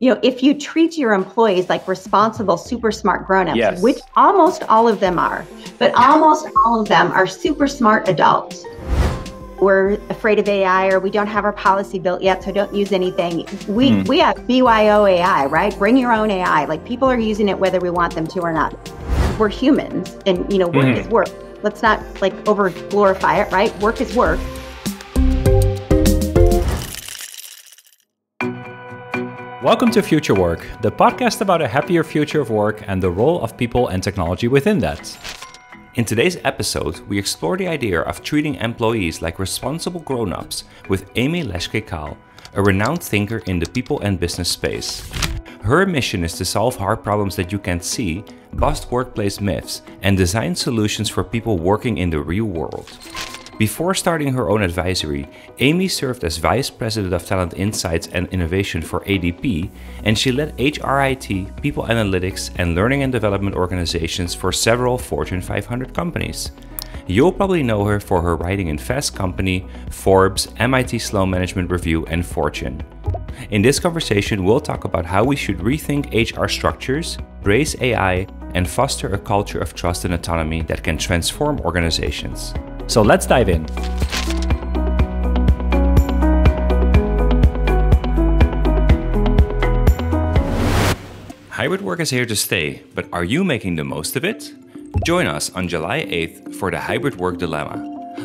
if you treat your employees like responsible, super smart grownups, Yes. which almost all of them are, but almost all of them are super smart adults. We're afraid of AI, or we don't have our policy built yet, so don't use anything. We have BYO AI, right? Bring your own AI. Like, people are using it whether we want them to or not. We're humans, and work is work. Let's not over glorify it, right? Work is work. Welcome to Future Work, the podcast about a happier future of work and the role of people and technology within that. In today's episode, we explore the idea of treating employees like responsible grown-ups with Amy Leschke-Kahle, a renowned thinker in the people and business space. Her mission is to solve hard problems that you can't see, bust workplace myths, and design solutions for people working in the real world. Before starting her own advisory, Amy served as Vice President of Talent Insights and Innovation for ADP, and she led HRIT, People Analytics, and Learning and Development organizations for several Fortune 500 companies. You'll probably know her for her writing in Fast Company, Forbes, MIT Sloan Management Review, and Fortune. In this conversation, we'll talk about how we should rethink HR structures, embrace AI, and foster a culture of trust and autonomy that can transform organizations. So let's dive in. Hybrid work is here to stay, but are you making the most of it? Join us on July 8th for the Hybrid Work Dilemma.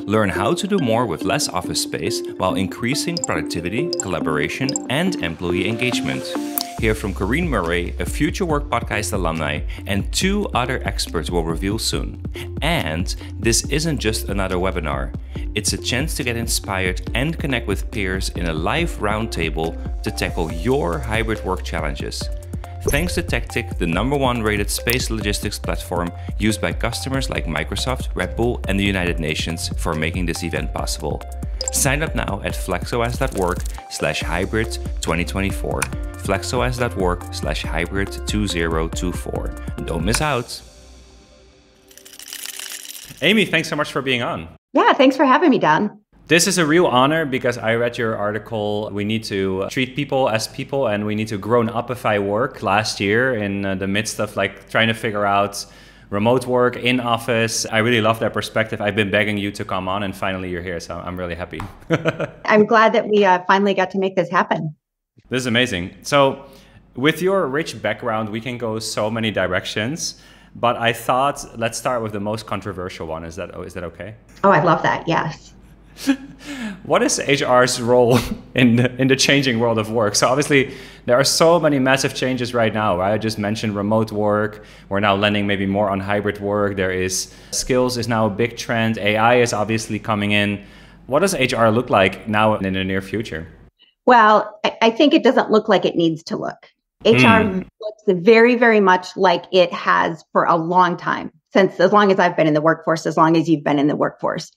Learn how to do more with less office space while increasing productivity, collaboration, and employee engagement. Hear from Corinne Murray, a Future Work podcast alumni, and 2 other experts will reveal soon. And this isn't just another webinar. It's a chance to get inspired and connect with peers in a live roundtable to tackle your hybrid work challenges. Thanks to Tactic, the /1 rated space logistics platform used by customers like Microsoft, Redbull, and the United Nations for making this event possible. Sign up now at flexos.work/hybrid2024. flexos.work/hybrid2024. Don't miss out. Amy, thanks so much for being on. Yeah, thanks for having me, Don. This is a real honor because I read your article. We need to treat people as people and we need to grown-upify work last year in the midst of trying to figure out remote work in office. I really love that perspective. I've been begging you to come on and finally you're here. So I'm really happy. I'm glad that we finally got to make this happen. This is amazing. So with your rich background, we can go so many directions, but I thought let's start with the most controversial one. Is that okay? Oh, I love that. Yes. What is HR's role in the changing world of work? So obviously there are so many massive changes right now, right? I just mentioned remote work. We're now landing maybe more on hybrid work. There is skills is now a big trend. AI is obviously coming in. What does HR look like now and in the near future? Well, I think it doesn't look like it needs to look. HR looks very, very much like it has for a long time, since as long as I've been in the workforce, as long as you've been in the workforce.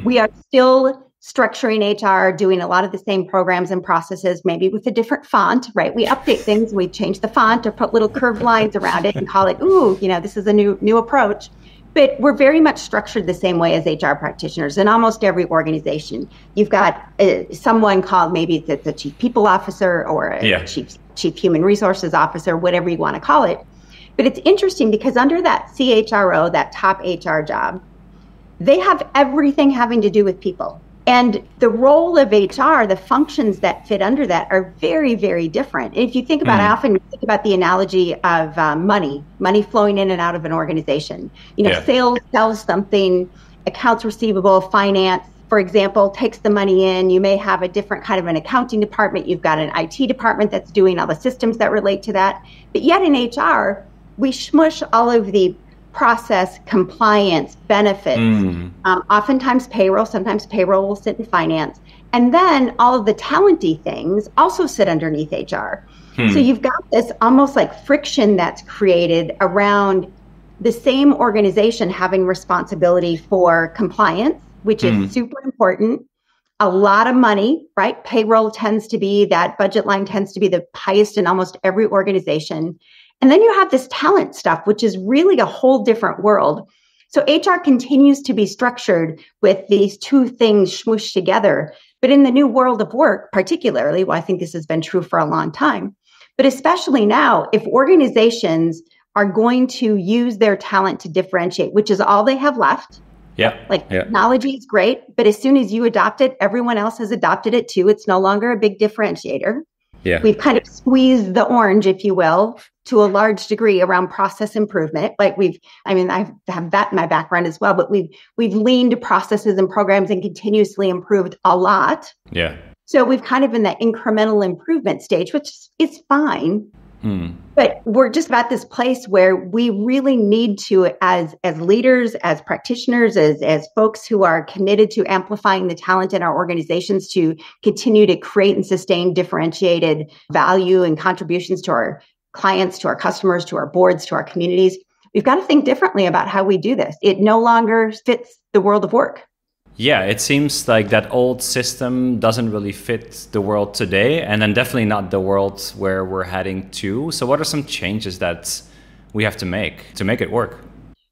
We are still structuring HR, doing a lot of the same programs and processes, maybe with a different font, right? We update things, we change the font or put little curved lines around it and call it, this is a new approach. But we're very much structured the same way as HR practitioners in almost every organization. You've got someone called, maybe it's a chief people officer or a chief human resources officer, whatever you want to call it. But it's interesting because under that CHRO, that top HR job, they have everything having to do with people. And the role of HR, the functions that fit under that are very, very different. And if you think about it, I often think about the analogy of money flowing in and out of an organization. Sales sells something, accounts receivable, finance, for example, takes the money in. You may have a different kind of an accounting department. You've got an IT department that's doing all the systems that relate to that. But yet in HR, we smush all of the process, compliance, benefits, oftentimes payroll, sometimes payroll will sit in finance. And then all of the talenty things also sit underneath HR. So you've got this almost like friction that's created around the same organization having responsibility for compliance, which is super important. A lot of money, right? Payroll tends to be, that budget line tends to be the highest in almost every organization. And then you have this talent stuff, which is really a whole different world. So HR continues to be structured with these two things smooshed together. But in the new world of work, particularly, well, I think this has been true for a long time, But especially now, if organizations are going to use their talent to differentiate, which is all they have left. Technology is great, but as soon as you adopt it, everyone else has adopted it too. It's no longer a big differentiator. Yeah. We've kind of squeezed the orange, if you will, to a large degree around process improvement. I have that in my background as well, but we've leaned processes and programs and continuously improved a lot. Yeah. So we've kind of in that incremental improvement stage, which is fine. But we're just at this place where we really need to, as leaders, as practitioners, as folks who are committed to amplifying the talent in our organizations, to continue to create and sustain differentiated value and contributions to our clients, to our customers, to our boards, to our communities. We've got to think differently about how we do this. It no longer fits the world of work. Yeah, it seems like that old system doesn't really fit the world today, and then definitely not the world where we're heading to. So what are some changes that we have to make it work?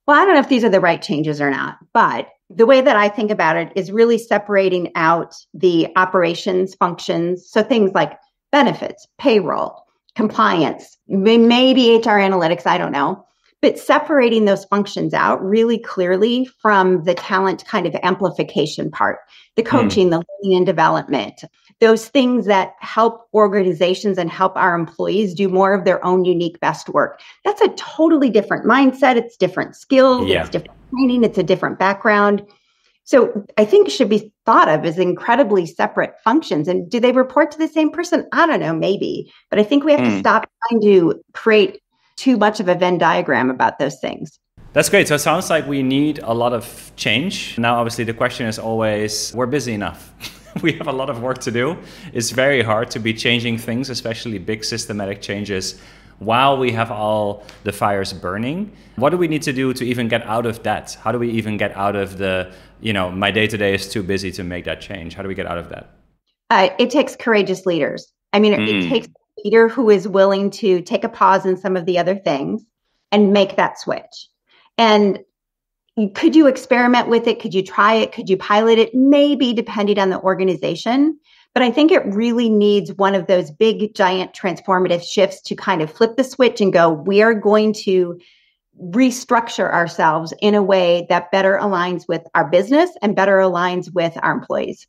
Well, I don't know if these are the right changes or not, but the way that I think about it is really separating out the operations functions. So things like benefits, payroll, compliance, maybe HR analytics, I don't know. But separating those functions out really clearly from the talent kind of amplification part, the coaching, the learning and development, those things that help organizations and help our employees do more of their own unique best work. That's a totally different mindset. It's different skills. It's different training. It's a different background. So I think it should be thought of as incredibly separate functions. And do they report to the same person? I don't know, maybe. But I think we have to stop trying to create too much of a Venn diagram about those things. That's great. So it sounds like we need a lot of change. Now, obviously, the question is always, we're busy enough. We have a lot of work to do. It's very hard to be changing things, especially big systematic changes, while we have all the fires burning. What do we need to do to even get out of that? How do we even get out of the, my day-to-day is too busy to make that change? How do we get out of that? It takes courageous leaders. It takes leader who is willing to take a pause in some of the other things and make that switch. And could you experiment with it? Could you try it? Could you pilot it? Maybe, depending on the organization. But I think it really needs one of those big, giant transformative shifts to kind of flip the switch and go, we are going to restructure ourselves in a way that better aligns with our business and better aligns with our employees.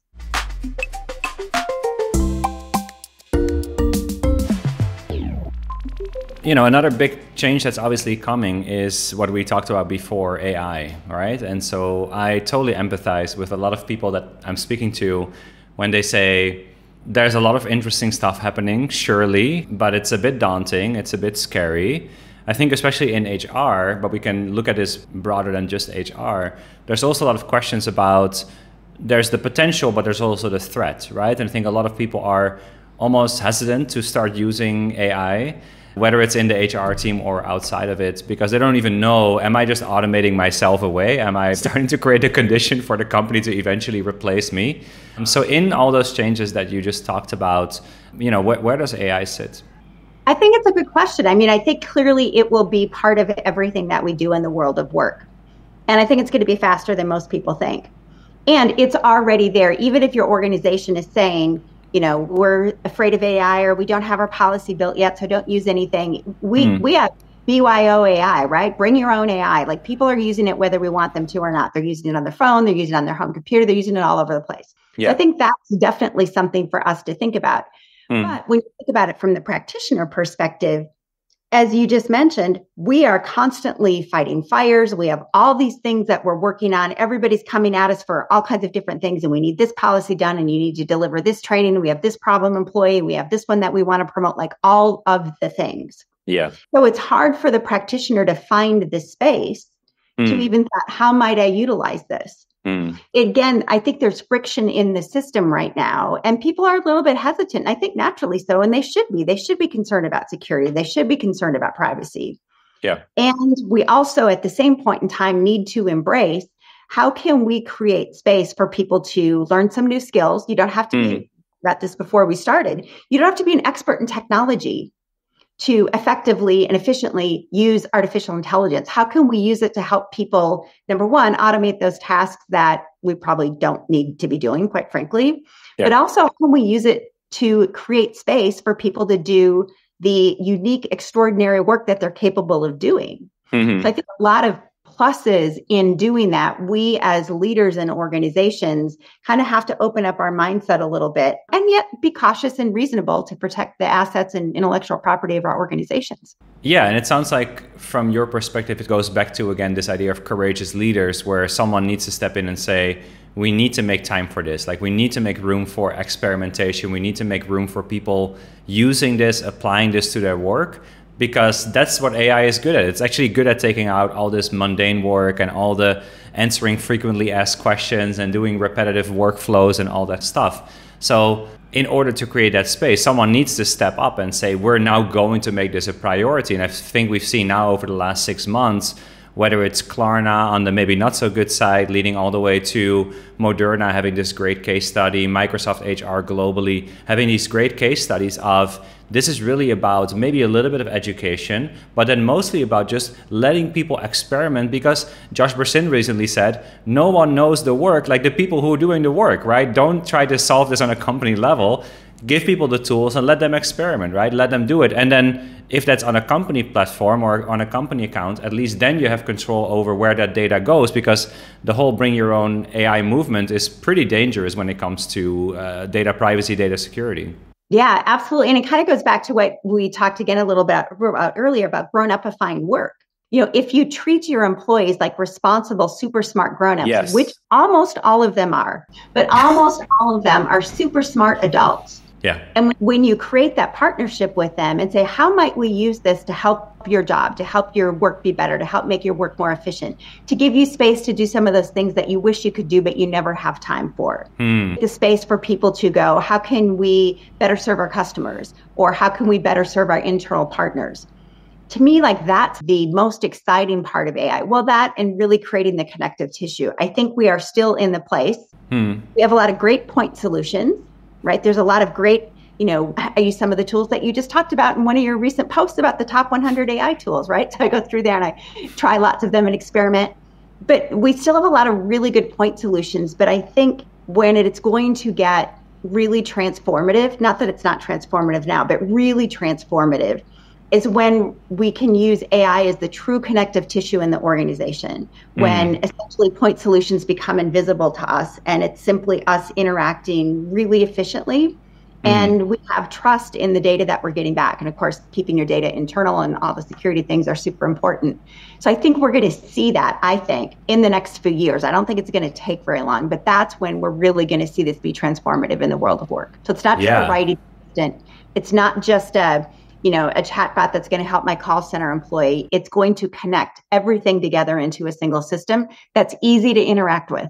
Another big change that's obviously coming is what we talked about before, AI, right? And so I totally empathize with a lot of people that I'm speaking to when they say there's a lot of interesting stuff happening, surely, but it's a bit daunting, it's a bit scary. I think especially in HR, but we can look at this broader than just HR, there's also a lot of questions about, there's the potential, but there's also the threat, right? And I think a lot of people are almost hesitant to start using AI, whether it's in the HR team or outside of it, because they don't even know, am I just automating myself away? Am I starting to create a condition for the company to eventually replace me? So in all those changes that you just talked about, where does AI sit? I think it's a good question. I think clearly it will be part of everything that we do in the world of work. And I think it's going to be faster than most people think. And it's already there. Even if your organization is saying, we're afraid of AI or we don't have our policy built yet, so don't use anything. We have BYO AI, right? Bring your own AI. Like, people are using it whether we want them to or not. They're using it on their phone. They're using it on their home computer. They're using it all over the place. Yeah. So I think that's definitely something for us to think about. But when you think about it from the practitioner perspective, as you just mentioned, we are constantly fighting fires. We have all these things that we're working on. Everybody's coming at us for all kinds of different things. And we need this policy done, and you need to deliver this training. We have this problem employee. We have this one that we want to promote, like all of the things. Yeah. So it's hard for the practitioner to find the space to even thought, how might I utilize this? Again, I think there's friction in the system right now, and people are a little bit hesitant. I think naturally so, and they should be. They should be concerned about security. They should be concerned about privacy. Yeah. And we also, at the same point in time, need to embrace, how can we create space for people to learn some new skills? You don't have to be, about this before we started, you don't have to be an expert in technology to effectively and efficiently use artificial intelligence. How can we use it to help people, number one, automate those tasks that we probably don't need to be doing, quite frankly, but also how can we use it to create space for people to do the unique, extraordinary work that they're capable of doing. Mm-hmm. So I think a lot of pluses in doing that. We as leaders in organizations kind of have to open up our mindset a little bit and yet be cautious and reasonable to protect the assets and intellectual property of our organizations. Yeah, and it sounds like from your perspective, it goes back to, again, this idea of courageous leaders where someone needs to step in and say, we need to make time for this. Like, we need to make room for experimentation. We need to make room for people using this, applying this to their work, because that's what AI is good at. It's actually good at taking out all this mundane work and all the answering frequently asked questions and doing repetitive workflows and all that stuff. So in order to create that space, someone needs to step up and say, we're now going to make this a priority. And I think we've seen now over the last 6 months, whether it's Klarna on the maybe not so good side, leading all the way to Moderna having this great case study, Microsoft HR globally having these great case studies of this is really about maybe a little bit of education, but then mostly about just letting people experiment, because Josh Bersin recently said, no one knows the work like the people who are doing the work, right? Don't try to solve this on a company level. Give people the tools and let them experiment, right? Let them do it. And then if that's on a company platform or on a company account, at least then you have control over where that data goes, because the whole bring your own AI movement is pretty dangerous when it comes to data privacy, data security. Yeah, absolutely. And it kind of goes back to what we talked again a little bit about earlier about grown-upifying work. You know, if you treat your employees like responsible, super smart grown-ups, yes, which almost all of them are, but almost all of them are super smart adults. Yeah. And when you create that partnership with them and say, how might we use this to help your job, to help your work be better, to help make your work more efficient, to give you space to do some of those things that you wish you could do, but you never have time for. The space for people to go, how can we better serve our customers? Or how can we better serve our internal partners? To me, like, that's the most exciting part of AI. Well, that and really creating the connective tissue. I think we are still in the place. We have a lot of great point solutions. Right? There's a lot of great, I use some of the tools that you just talked about in one of your recent posts about the top 100 AI tools, right? So I go through there and I try lots of them and experiment. But we still have a lot of really good point solutions. But I think when it's going to get really transformative, not that it's not transformative now, but really transformative, is when we can use AI as the true connective tissue in the organization, when essentially point solutions become invisible to us and it's simply us interacting really efficiently. And we have trust in the data that we're getting back. And of course, keeping your data internal and all the security things are super important. So I think we're going to see that, in the next few years. I don't think it's going to take very long, but that's when we're really going to see this be transformative in the world of work. So it's not just a writing assistant. It's not just a chatbot that's going to help my call center employee. It's going to connect everything together into a single system that's easy to interact with.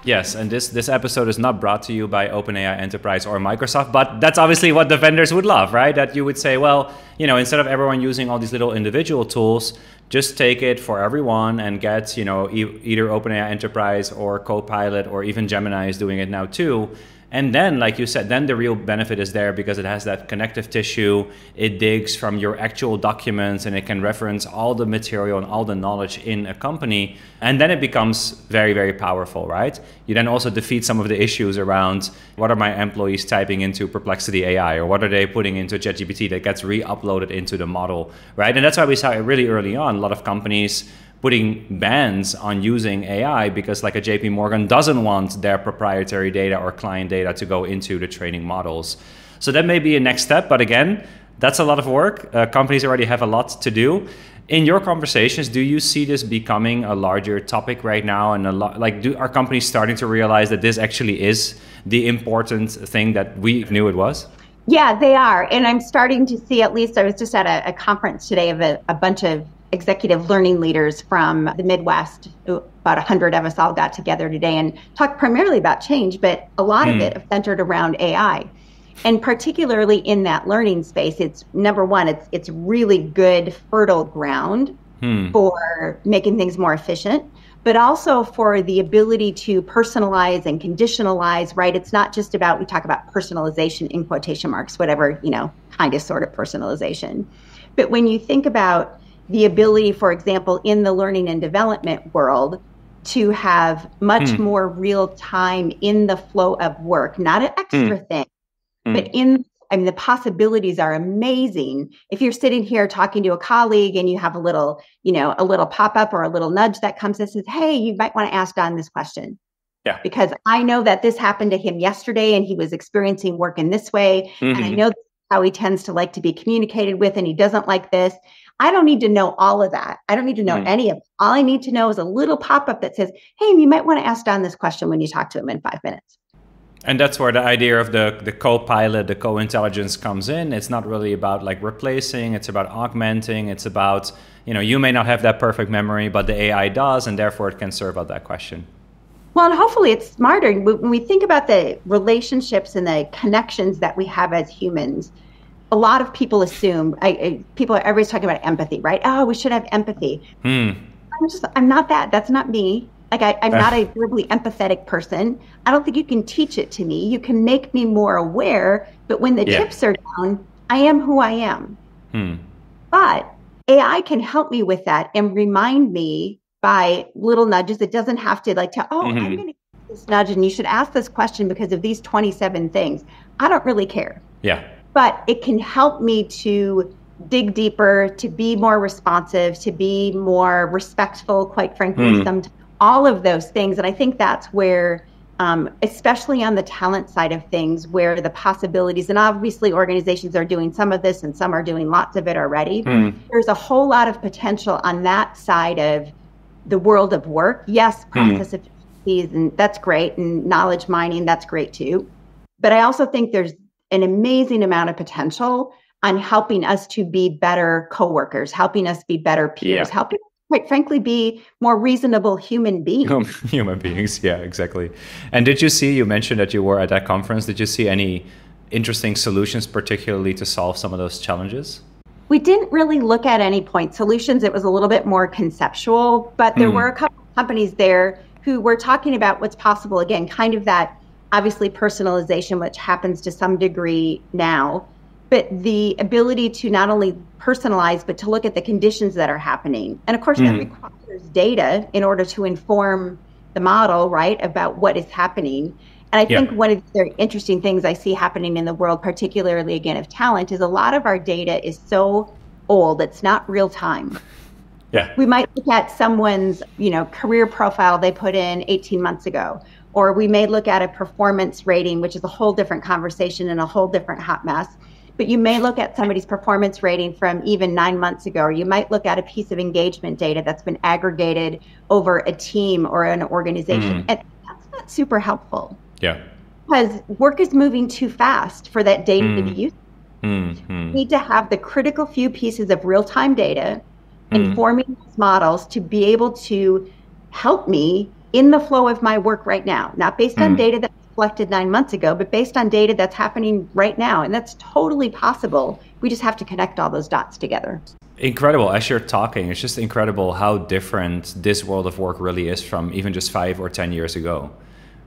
Yes, and this episode is not brought to you by OpenAI Enterprise or Microsoft, but that's obviously what the vendors would love, right? That you would say, well, instead of everyone using all these little individual tools, just take it for everyone and get, either OpenAI Enterprise or Copilot, or even Gemini is doing it now too. And then, like you said, then the real benefit is there because it has that connective tissue. It digs from your actual documents and it can reference all the material and all the knowledge in a company. And then it becomes very, very powerful, right? You then also defeat some of the issues around what are my employees typing into Perplexity AI, or what are they putting into ChatGPT that gets re-uploaded into the model, right? And that's why we saw it really early on. A lot of companies putting bans on using AI because, like, a JP Morgan doesn't want their proprietary data or client data to go into the training models. So that may be a next step, but again, that's a lot of work. Companies already have a lot to do. In your conversations, do you see this becoming a larger topic right now? And are companies starting to realize that this actually is the important thing that we knew it was? Yeah, they are. And I'm starting to see, at least I was just at a conference today of a bunch of executive learning leaders from the Midwest. About 100 of us all got together today and talked primarily about change, but a lot of it centered around AI. And particularly in that learning space, it's number one, it's really good, fertile ground for making things more efficient, but also for the ability to personalize and conditionalize, right? It's not just about, we talk about personalization in quotation marks, whatever, kind of sort of personalization. But when you think about the ability, for example, in the learning and development world, to have much more real time in the flow of work, not an extra thing, but the possibilities are amazing. If you're sitting here talking to a colleague and you have a little pop-up or a little nudge that comes that says, hey, you might want to ask Don this question. Yeah. Because I know that this happened to him yesterday and he was experiencing work in this way. And I know how he tends to like to be communicated with and he doesn't like this. I don't need to know all of that. I don't need to know any of it. All I need to know is a little pop-up that says, hey, you might want to ask Don this question when you talk to him in 5 minutes. And that's where the idea of the co-pilot, the co-intelligence comes in. It's not really about like replacing, it's about augmenting. It's about, you may not have that perfect memory, but the AI does, and therefore it can serve out that question. Well, and hopefully it's smarter. When we think about the relationships and the connections that we have as humans, a lot of people assume, everybody's talking about empathy, right? Oh, we should have empathy. I'm not that. That's not me. Like I'm not a verbally empathetic person. I don't think you can teach it to me. You can make me more aware, but when the chips are down, I am who I am. But AI can help me with that and remind me by little nudges. It doesn't have to I'm going to give this nudge and you should ask this question because of these 27 things. I don't really care. Yeah. But it can help me to dig deeper, to be more responsive, to be more respectful, quite frankly, sometimes. All of those things. And I think that's where, especially on the talent side of things, where the possibilities, and obviously organizations are doing some of this and some are doing lots of it already. There's a whole lot of potential on that side of the world of work. Yes, process efficiencies, and that's great. And knowledge mining, that's great too. But I also think there's an amazing amount of potential on helping us to be better coworkers, helping us be better peers, helping quite frankly, be more reasonable human beings. Human beings, yeah, exactly. And you mentioned that you were at that conference. Did you see any interesting solutions, particularly to solve some of those challenges? We didn't really look at any point solutions. It was a little bit more conceptual, but there were a couple of companies there who were talking about what's possible. Again, kind of that obviously personalization, which happens to some degree now. But the ability to not only personalize, but to look at the conditions that are happening. And of course, that requires data in order to inform the model, right, about what is happening. And I think one of the very interesting things I see happening in the world, particularly, again, of talent, is a lot of our data is so old, it's not real time. Yeah. We might look at someone's, career profile they put in 18 months ago. Or we may look at a performance rating, which is a whole different conversation and a whole different hot mess. But you may look at somebody's performance rating from even 9 months ago, or you might look at a piece of engagement data that's been aggregated over a team or an organization. And that's not super helpful. Yeah. Because work is moving too fast for that data to be used. We need to have the critical few pieces of real-time data informing these models to be able to help me in the flow of my work right now, not based on data that collected 9 months ago, but based on data that's happening right now. And that's totally possible. We just have to connect all those dots together. Incredible. As you're talking, it's just incredible how different this world of work really is from even just 5 or 10 years ago,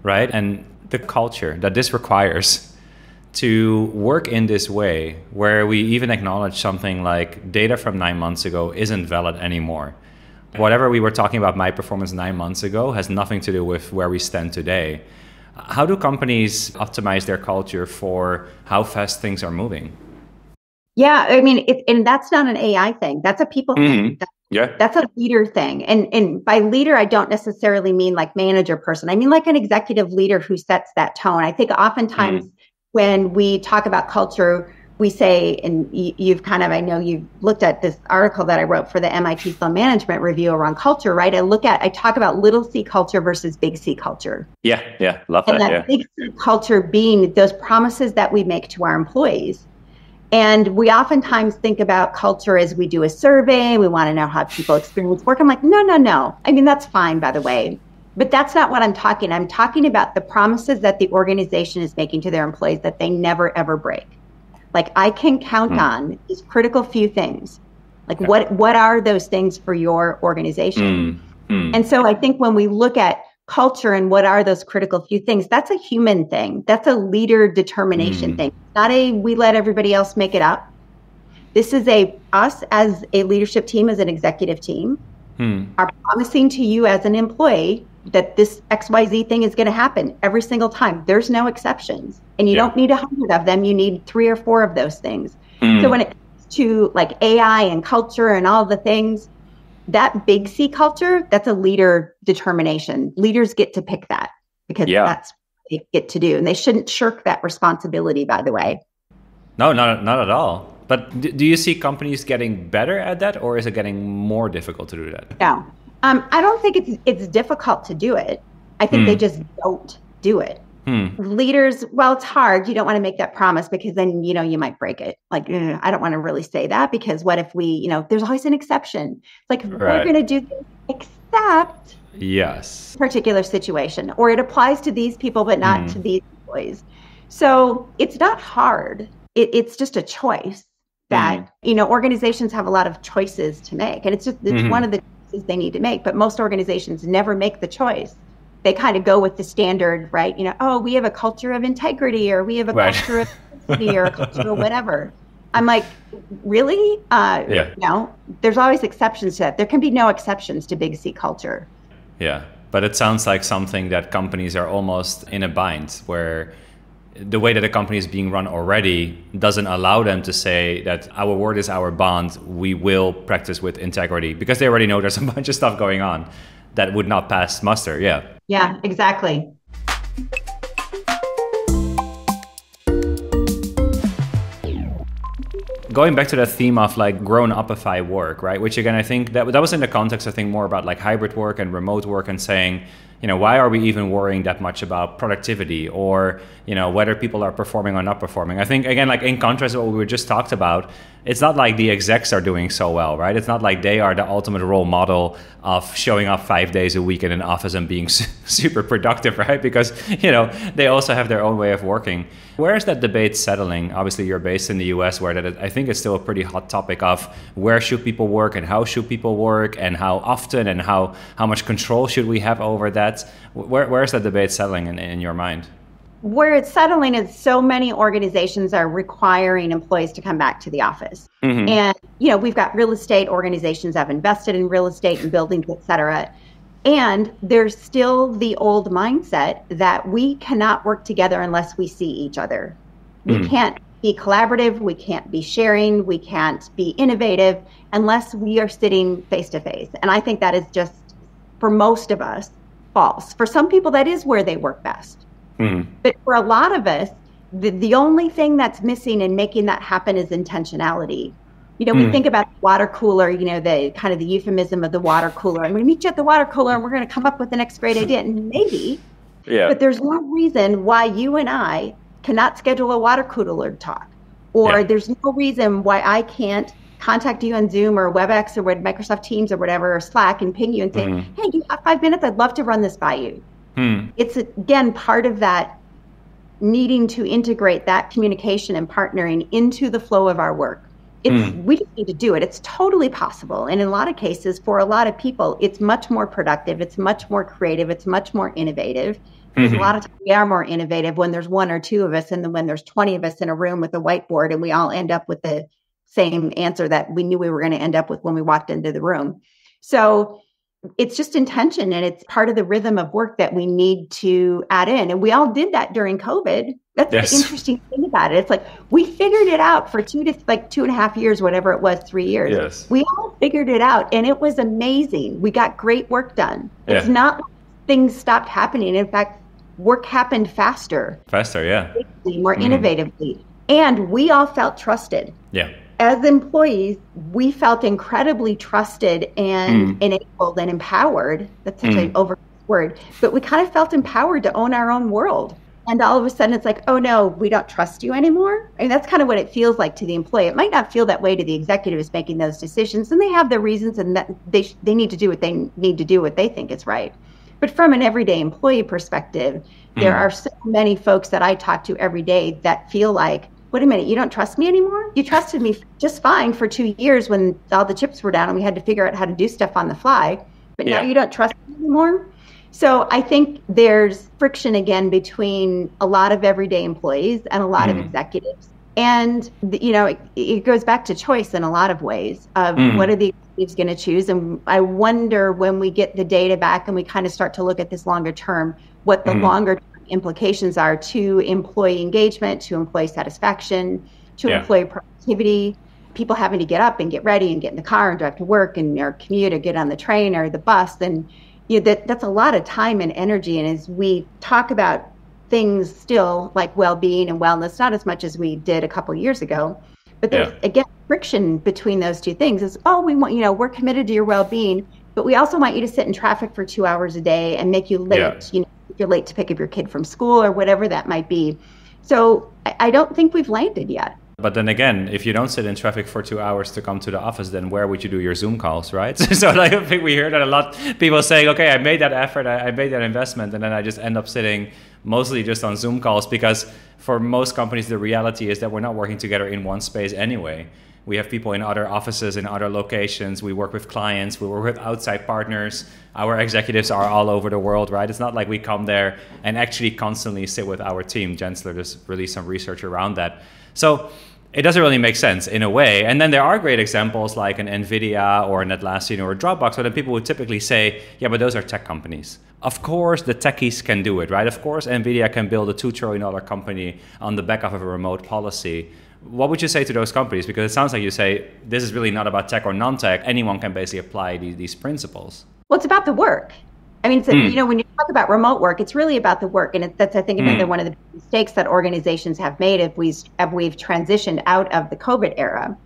right? And the culture that this requires to work in this way, where we even acknowledge something like data from 9 months ago isn't valid anymore. Whatever we were talking about my performance 9 months ago has nothing to do with where we stand today. How do companies optimize their culture for how fast things are moving? Yeah, I mean, and that's not an AI thing. That's a people thing. That's a leader thing. And by leader, I don't necessarily mean like manager person. I mean like an executive leader who sets that tone. I think oftentimes when we talk about culture, we say, and I know you've looked at this article that I wrote for the MIT Sloan Management Review around culture, right? I talk about little C culture versus big C culture. Yeah, love that. And that big C culture being those promises that we make to our employees. And we oftentimes think about culture as we do a survey, we want to know how people experience work. I'm like, no. I mean, that's fine, by the way. But that's not what I'm talking. I'm talking about the promises that the organization is making to their employees that they never, ever break. Like I can count on these critical few things. Like what are those things for your organization? And so I think when we look at culture and what are those critical few things, that's a human thing. That's a leader determination thing. Not we let everybody else make it up. This is us as a leadership team, as an executive team, are promising to you as an employee that this XYZ thing is going to happen every single time. There's no exceptions. And you don't need 100 of them. You need 3 or 4 of those things. So when it comes to like AI and culture and all the things, that big C culture, that's a leader determination. Leaders get to pick that because that's what they get to do. And they shouldn't shirk that responsibility, by the way. No, not at all. But do you see companies getting better at that, or is it getting more difficult to do that? No. I don't think it's difficult to do it. I think they just don't do it. Leaders, well, it's hard. You don't want to make that promise because then, you might break it. Like, I don't want to really say that because what if we, there's always an exception. Like, we're going to do this except particular situation, or it applies to these people, but not to these employees. So it's not hard. It's just a choice that, organizations have a lot of choices to make. And it's one of the choices they need to make. But most organizations never make the choice. They kind of go with the standard, right? We have a culture of integrity, or we have a culture of diversity, or a culture of whatever. I'm like, really? No, there's always exceptions to that. There can be no exceptions to big C culture. Yeah, but it sounds like something that companies are almost in a bind, where the way that a company is being run already doesn't allow them to say that our word is our bond. We will practice with integrity, because they already know there's a bunch of stuff going on that would not pass muster. Yeah, exactly. Going back to that theme of like grown-upify work, right? Which again, I think that was in the context, I think, more about like hybrid work and remote work, and saying, why are we even worrying that much about productivity, or, whether people are performing or not performing? I think, again, like in contrast to what we were just talked about, it's not like the execs are doing so well, right? It's not like they are the ultimate role model of showing up 5 days a week in an office and being super productive, right? Because, they also have their own way of working. Where is that debate settling? Obviously, you're based in the US, where that I think it's still a pretty hot topic of where should people work and how should people work and how often and how much control should we have over that? Where is that debate settling in your mind? Where it's settling is so many organizations are requiring employees to come back to the office. And, we've got real estate organizations that have invested in real estate and buildings, et cetera. And there's still the old mindset that we cannot work together unless we see each other. We can't be collaborative. We can't be sharing. We can't be innovative unless we are sitting face to face. And I think that is just, for most of us, false. For some people, that is where they work best. But for a lot of us, the only thing that's missing in making that happen is intentionality. We think about the water cooler, the kind of the euphemism of the water cooler. I'm going to meet you at the water cooler and we're going to come up with the next great idea. And maybe, but there's no reason why you and I cannot schedule a water cooler talk. Or there's no reason why I can't contact you on Zoom or WebEx or Microsoft Teams or whatever, or Slack, and ping you and say, hey, you have 5 minutes? I'd love to run this by you. It's, again, part of that needing to integrate that communication and partnering into the flow of our work. We just need to do it. It's totally possible. And in a lot of cases, for a lot of people, it's much more productive. It's much more creative. It's much more innovative. Because a lot of times we are more innovative when there's 1 or 2 of us, and then when there's 20 of us in a room with a whiteboard and we all end up with the same answer that we knew we were going to end up with when we walked into the room. So it's just intention, and it's part of the rhythm of work that we need to add in. And we all did that during COVID. That's the interesting thing about it. It's like we figured it out for 2.5 years, whatever it was, 3 years. Yes. We all figured it out, and it was amazing. We got great work done. It's not like things stopped happening. In fact, work happened faster. More innovatively. And we all felt trusted. As employees, we felt incredibly trusted and enabled and empowered. That's such an over word. But we kind of felt empowered to own our own world. And all of a sudden, it's like, oh, no, we don't trust you anymore. I mean, that's kind of what it feels like to the employee. It might not feel that way to the executives making those decisions. And they have their reasons, and that they need to do what they need to do, what they think is right. But from an everyday employee perspective, there are so many folks that I talk to every day that feel like, wait a minute, you don't trust me anymore? You trusted me just fine for 2 years when all the chips were down and we had to figure out how to do stuff on the fly. But now you don't trust me anymore? So I think there's friction again between a lot of everyday employees and a lot of executives. And, it goes back to choice in a lot of ways of what are the executives going to choose. And I wonder when we get the data back and we kind of start to look at this longer term, what the longer term implications are to employee engagement, to employee satisfaction, to employee productivity, people having to get up and get ready and get in the car and drive to work and or commute or get on the train or the bus. And that's a lot of time and energy. And as we talk about things still like well-being and wellness, not as much as we did a couple of years ago, but there's again friction between those two things is, we want, we're committed to your well-being, but we also want you to sit in traffic for 2 hours a day and make you late, if you're late to pick up your kid from school or whatever that might be. So I don't think we've landed yet. But then again, if you don't sit in traffic for 2 hours to come to the office, then where would you do your Zoom calls, right? So I think we hear that a lot. People saying, okay, I made that effort, I made that investment, and then I just end up sitting mostly just on Zoom calls, because for most companies, the reality is that we're not working together in one space anyway. We have people in other offices, in other locations. We work with clients. We work with outside partners. Our executives are all over the world, right? It's not like we come there and actually constantly sit with our team. Gensler just released some research around that. So it doesn't really make sense in a way. And then there are great examples like an NVIDIA or an Atlassian or a Dropbox, but then people would typically say, yeah, but those are tech companies. Of course, the techies can do it, right? Of course, NVIDIA can build a $2 trillion company on the back of a remote policy. What would you say to those companies? Because it sounds like you say, this is really not about tech or non-tech. Anyone can basically apply these principles. Well, it's about the work. I mean, when you talk about remote work, it's really about the work. And that's, I think, another one of the mistakes that organizations have made if we've transitioned out of the COVID era,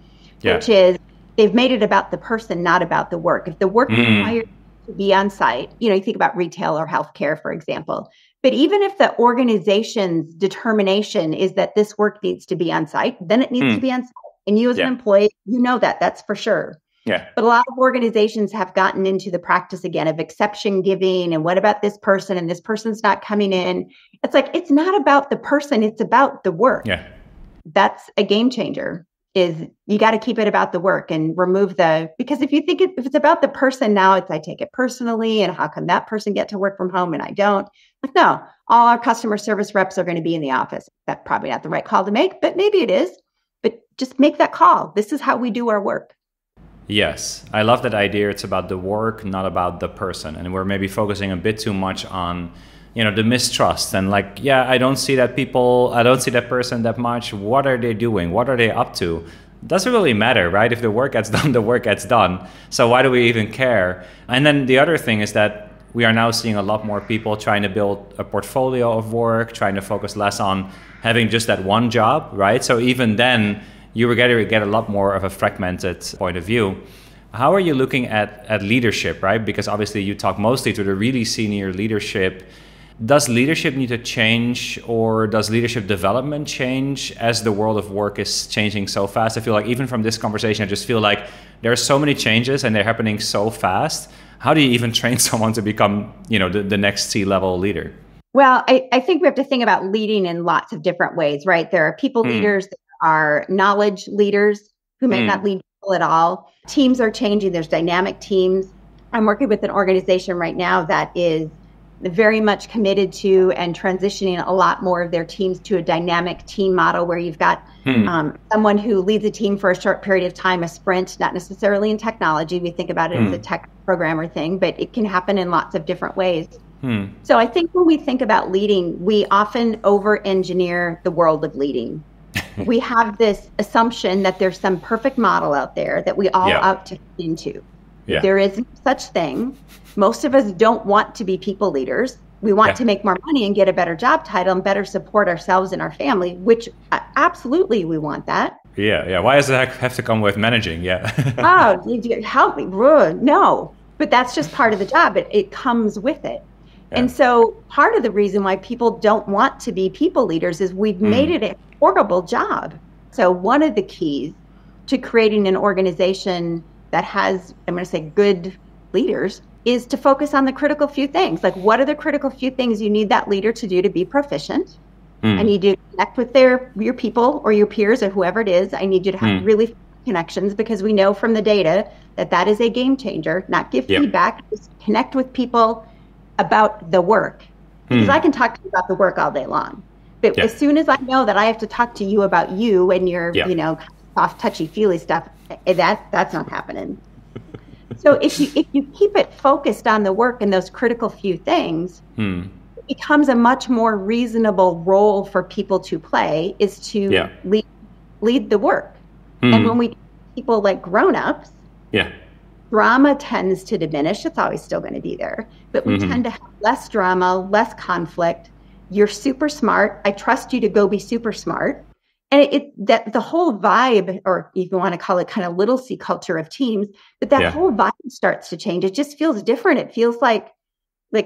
which is they've made it about the person, not about the work. If the work requires to be on site, you think about retail or healthcare, for example. But even if the organization's determination is that this work needs to be on site, then it needs to be on site. And you as an employee, that's for sure. Yeah. But a lot of organizations have gotten into the practice again of exception giving. And what about this person? And this person's not coming in. It's like, it's not about the person. It's about the work. Yeah. That's a game changer, is you got to keep it about the work and remove because if you think if it's about the person now, I take it personally. And how come that person get to work from home and I don't? Like, no, all our customer service reps are going to be in the office. That's probably not the right call to make, but maybe it is. But just make that call. This is how we do our work. Yes, I love that idea. It's about the work, not about the person. And we're maybe focusing a bit too much on, the mistrust and I don't see that person that much. What are they doing? What are they up to? Doesn't really matter, right? If the work gets done, the work gets done. So why do we even care? And then the other thing is that we are now seeing a lot more people trying to build a portfolio of work, trying to focus less on having just that one job, right? So even then, you were going to get a lot more of a fragmented point of view. How are you looking at leadership, right? Because obviously you talk mostly to the really senior leadership. Does leadership need to change, or does leadership development change as the world of work is changing so fast? I feel like even from this conversation, I just feel like there are so many changes and they're happening so fast. How do you even train someone to become, the next C-level leader? Well, I think we have to think about leading in lots of different ways, right? There are people leaders, are knowledge leaders who may not lead people at all. Teams are changing. There's dynamic teams. I'm working with an organization right now that is very much committed to and transitioning a lot more of their teams to a dynamic team model where you've got someone who leads a team for a short period of time, a sprint, not necessarily in technology. We think about it as a tech programmer thing, but it can happen in lots of different ways. So I think when we think about leading, we often over-engineer the world of leading. We have this assumption that there's some perfect model out there that we all ought to fit into. There isn't such thing. Most of us don't want to be people leaders. We want to make more money and get a better job title and better support ourselves and our family, which absolutely we want that. Yeah. Why does that have to come with managing? Help me. No, but that's just part of the job. It comes with it. And so part of the reason why people don't want to be people leaders is we've made it a horrible job. So one of the keys to creating an organization that has, I'm going to say, good leaders is to focus on the critical few things. Like, what are the critical few things you need that leader to do to be proficient? I need you to connect with your people or your peers or whoever it is. I need you to have really connections, because we know from the data that is a game changer. Not give feedback, just connect with people about the work, because I can talk to you about the work all day long, But as soon as I know that I have to talk to you about you and your, soft, touchy-feely stuff, that's not happening. So if you keep it focused on the work and those critical few things, it becomes a much more reasonable role for people to play, is to lead the work. And when we people like Grownups, drama tends to diminish. It's always still going to be there, but we tend to have less drama, less conflict. You're super smart. I trust you to go be super smart. And that the whole vibe, or if you want to call it kind of little C culture of teams, but that whole vibe starts to change. It just feels different. It feels like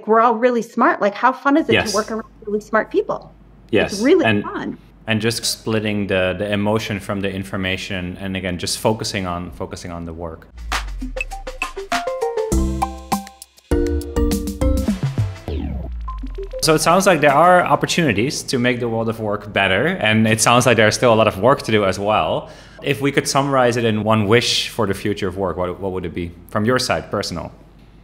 we're all really smart. Like, how fun is it to work around really smart people? Yes. It's really fun. And just splitting the emotion from the information, and again, just focusing on the work. So it sounds like there are opportunities to make the world of work better, and it sounds like there's still a lot of work to do as well. If we could summarize it in one wish for the future of work, what would it be from your side, personal?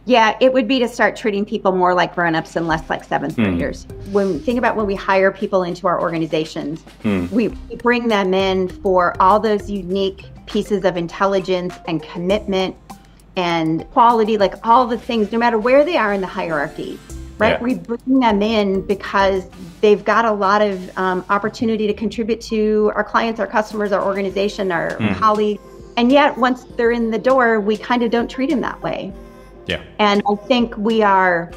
Yeah, it would be to start treating people more like grown-ups and less like seventh graders. When we hire people into our organizations, we bring them in for all those unique pieces of intelligence and commitment and quality, like all the things, no matter where they are in the hierarchy. Right? We bring them in because they've got a lot of opportunity to contribute to our clients, our customers, our organization, our colleagues. And yet, once they're in the door, we kind of don't treat them that way. Yeah. And I think we are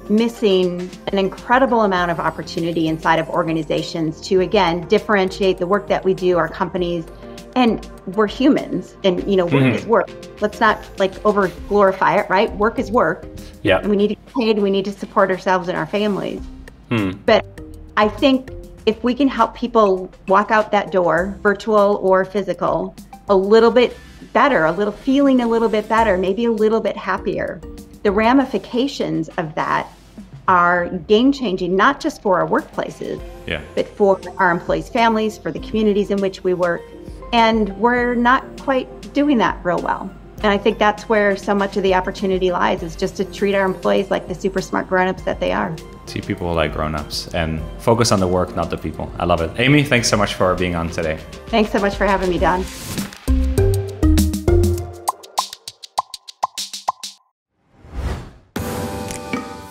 missing an incredible amount of opportunity inside of organizations to, again, differentiate the work that we do, our companies. And we're humans, and work is work. Let's not over glorify it, right? Work is work. Yeah. And we need to get paid. We need to support ourselves and our families. But I think if we can help people walk out that door, virtual or physical, a little bit better, feeling a little bit better, maybe a little bit happier, the ramifications of that are game-changing, not just for our workplaces, but for our employees' families, for the communities in which we work. And we're not quite doing that real well. And I think that's where so much of the opportunity lies, is just to treat our employees like the super smart grown-ups that they are. See people like grown-ups and focus on the work, not the people. I love it. Amy, thanks so much for being on today. Thanks so much for having me, Don.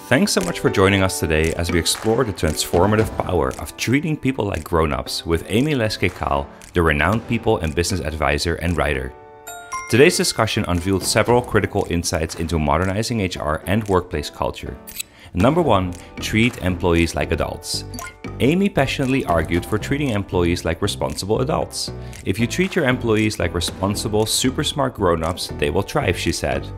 Thanks so much for joining us today as we explore the transformative power of treating people like grown-ups with Amy Leschke-Kahle, the renowned people and business advisor and writer. Today's discussion unveiled several critical insights into modernizing HR and workplace culture. Number 1, treat employees like adults. Amy passionately argued for treating employees like responsible adults. If you treat your employees like responsible, super smart grown-ups, they will thrive, she said.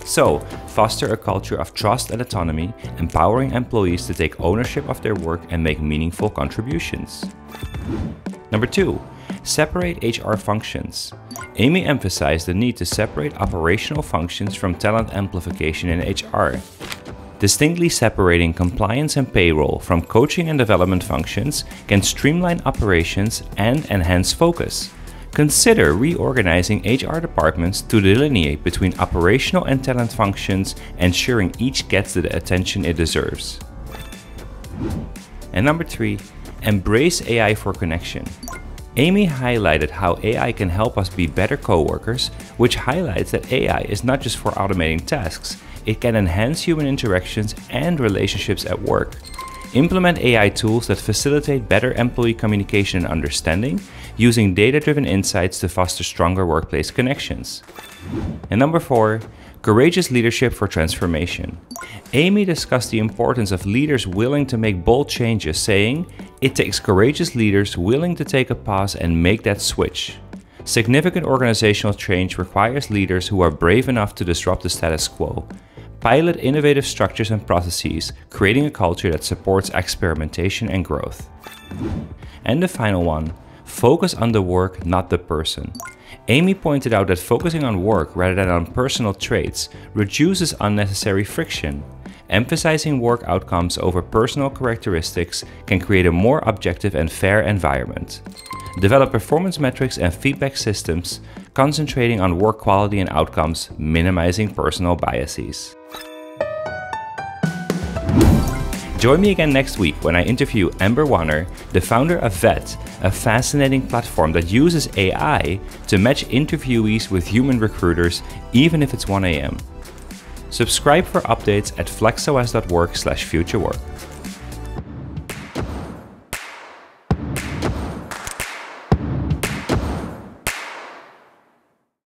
So, foster a culture of trust and autonomy, empowering employees to take ownership of their work and make meaningful contributions. Number 2, separate HR functions. Amy emphasized the need to separate operational functions from talent amplification in HR. Distinctly separating compliance and payroll from coaching and development functions can streamline operations and enhance focus. Consider reorganizing HR departments to delineate between operational and talent functions, ensuring each gets the attention it deserves. And number 3, embrace AI for connection. Amy highlighted how AI can help us be better coworkers, which highlights that AI is not just for automating tasks, it can enhance human interactions and relationships at work. Implement AI tools that facilitate better employee communication and understanding, using data-driven insights to foster stronger workplace connections. And number 4, courageous leadership for transformation. Amy discussed the importance of leaders willing to make bold changes, saying, "It takes courageous leaders willing to take a pause and make that switch." Significant organizational change requires leaders who are brave enough to disrupt the status quo. Pilot innovative structures and processes, creating a culture that supports experimentation and growth. And the final one, focus on the work, not the person. Amy pointed out that focusing on work rather than on personal traits reduces unnecessary friction. Emphasizing work outcomes over personal characteristics can create a more objective and fair environment. Develop performance metrics and feedback systems, concentrating on work quality and outcomes, minimizing personal biases. Join me again next week when I interview Amber Warner, the founder of VET, a fascinating platform that uses AI to match interviewees with human recruiters, even if it's 1 a.m. Subscribe for updates at flexos.work/futurework.